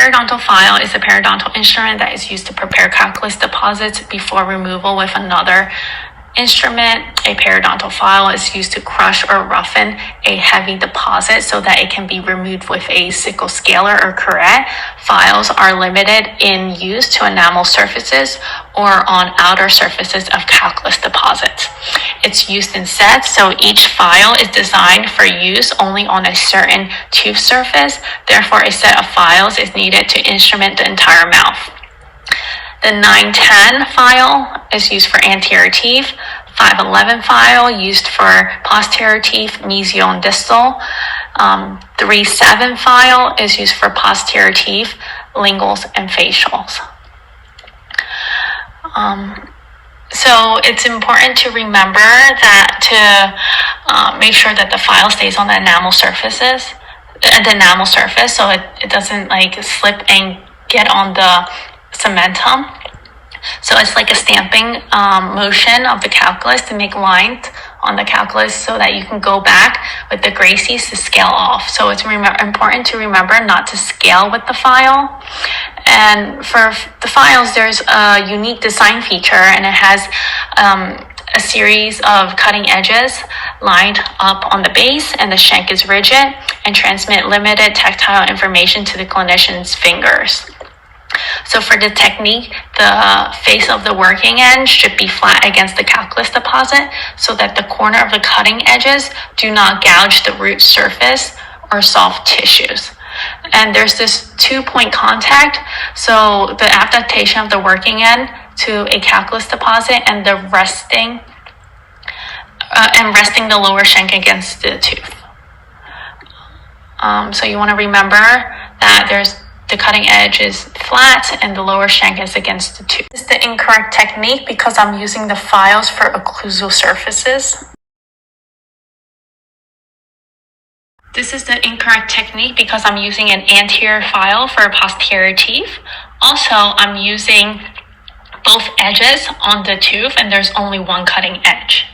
periodontal file is a periodontal instrument that is used to prepare calculus deposits before removal with another instrument. A periodontal file is used to crush or roughen a heavy deposit so that it can be removed with a sickle scaler or curette. Files are limited in use to enamel surfaces or on outer surfaces of calculus deposits. It's used in sets, so each file is designed for use only on a certain tooth surface. Therefore, a set of files is needed to instrument the entire mouth. The 910 file is used for anterior teeth. 511 file used for posterior teeth, mesial and distal. 37 file is used for posterior teeth, linguals and facials. So it's important to remember that to make sure that the file stays on the enamel surface, so it doesn't like slip and get on the cementum. So it's like a stamping motion of the calculus to make lines on the calculus so that you can go back with the gracies to scale off. So it's important to remember not to scale with the file. And for the files, there's a unique design feature, and it has a series of cutting edges lined up on the base, and the shank is rigid and transmit limited tactile information to the clinician's fingers. So for the technique, the face of the working end should be flat against the calculus deposit so that the corner of the cutting edges do not gouge the root surface or soft tissues. And there's this 2-point contact, so the adaptation of the working end to a calculus deposit and the resting the lower shank against the tooth. So you want to remember that the cutting edge is flat and the lower shank is against the tooth. This is the incorrect technique because I'm using the files for occlusal surfaces. This is the incorrect technique because I'm using an anterior file for posterior teeth. Also, I'm using both edges on the tooth and there's only one cutting edge.